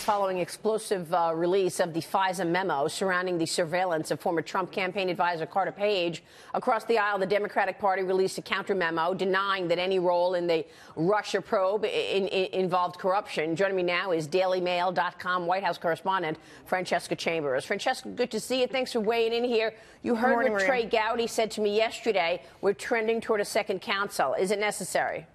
following explosive release of the FISA memo surrounding the surveillance of former Trump campaign advisor Carter Page. Across the aisle, the Democratic Party released a counter memo denying that any role in the Russia probe involved corruption. Joining me now is DailyMail.com White House correspondent Francesca Chambers. Francesca, good to see you. Thanks for weighing in here. You heard what Trey Gowdy said to me yesterday. We're trending toward a second counsel. Is it necessary?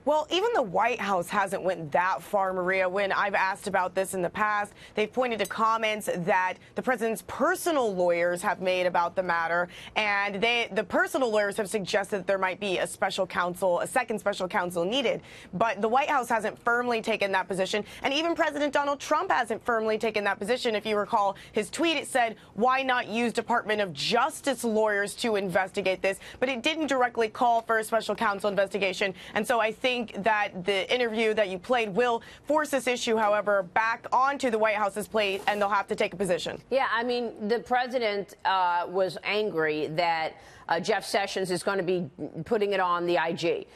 Well, even the White House hasn't went that far, Maria. When I've asked about this in the past, they've pointed to comments that the president's personal lawyers have made about the matter, and the personal lawyers have suggested that there might be a special counsel, a second special counsel needed. But the White House hasn't firmly taken that position, and even President Donald Trump hasn't firmly taken that position. If you recall his tweet, it said, "Why not use Department of Justice lawyers to investigate this?" But it didn't directly call for a special counsel investigation, and so I think that the interview that you played will force this issue, however, back onto the White House's plate, and they'll have to take a position. Yeah, I mean, the president was angry that Jeff Sessions is going to be putting it on the IG,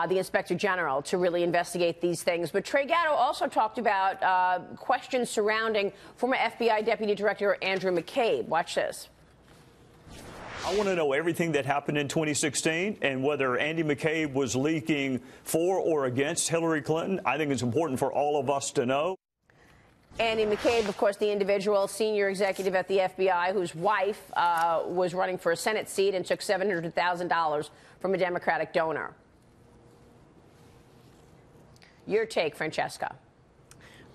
the Inspector General, to really investigate these things. But Trey Gowdy also talked about questions surrounding former FBI Deputy Director Andrew McCabe. Watch this. I want to know everything that happened in 2016 and whether Andy McCabe was leaking for or against Hillary Clinton. I think it's important for all of us to know. Andy McCabe, of course, the individual senior executive at the FBI whose wife was running for a Senate seat and took $700,000 from a Democratic donor. Your take, Francesca.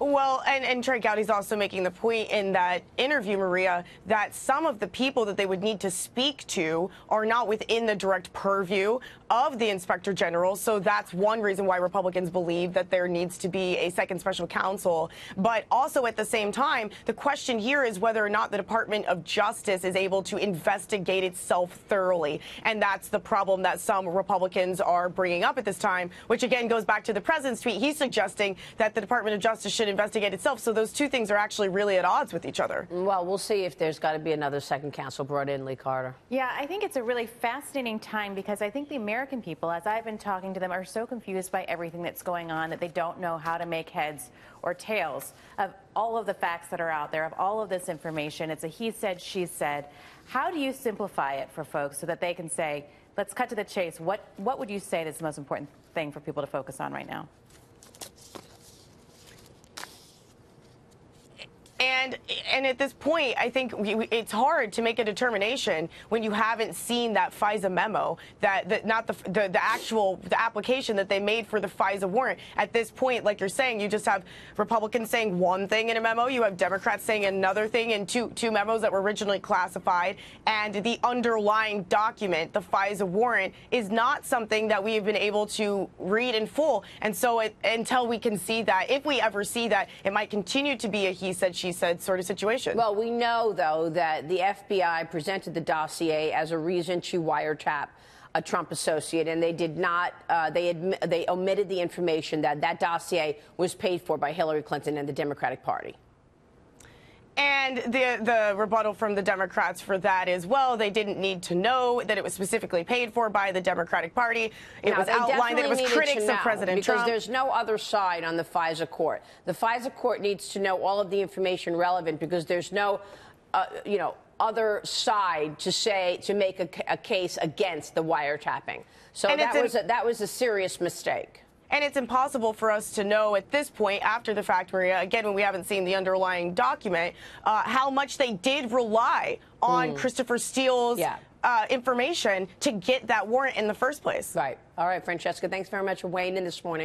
Well, and Trey Gowdy's also making the point in that interview, Maria, that some of the people that they would need to speak to are not within the direct purview of the Inspector General. So that's one reason why Republicans believe that there needs to be a second special counsel. But also at the same time, the question here is whether or not the Department of Justice is able to investigate itself thoroughly. And that's the problem that some Republicans are bringing up at this time, which again goes back to the president's tweet. He's suggesting that the Department of Justice should investigate itself. So those two things are actually really at odds with each other. Well, we'll see if there's got to be another second counsel brought in, Lee Carter. Yeah, I think it's a really fascinating time because I think the American people, as I've been talking to them, are so confused by everything that's going on that they don't know how to make heads or tails of all of the facts that are out there, of all of this information. It's a he said, she said. How do you simplify it for folks so that they can say, let's cut to the chase? What would you say is the most important thing for people to focus on right now? And at this point, I think it's hard to make a determination when you haven't seen that FISA memo, not the application that they made for the FISA warrant. At this point, like you're saying, you just have Republicans saying one thing in a memo, you have Democrats saying another thing in two memos that were originally classified, and the underlying document, the FISA warrant, is not something that we have been able to read in full. And so until we can see that, if we ever see that, it might continue to be a he said, she said sort of situation. Well, we know, though, that the FBI presented the dossier as a reason to wiretap a Trump associate, and they did not, they omitted the information that dossier was paid for by Hillary Clinton and the Democratic Party. And the rebuttal from the Democrats for that is, well, they didn't need to know that it was specifically paid for by the Democratic Party. It was outlined that it was critics of President Trump. Because there's no other side on the FISA court. The FISA court needs to know all of the information relevant because there's no, other side to make a case against the wiretapping. So that was a serious mistake. And it's impossible for us to know at this point, after the fact, Maria, again, when we haven't seen the underlying document, how much they did rely on Christopher Steele's information to get that warrant in the first place. Right. All right, Francesca, thanks very much for weighing in this morning.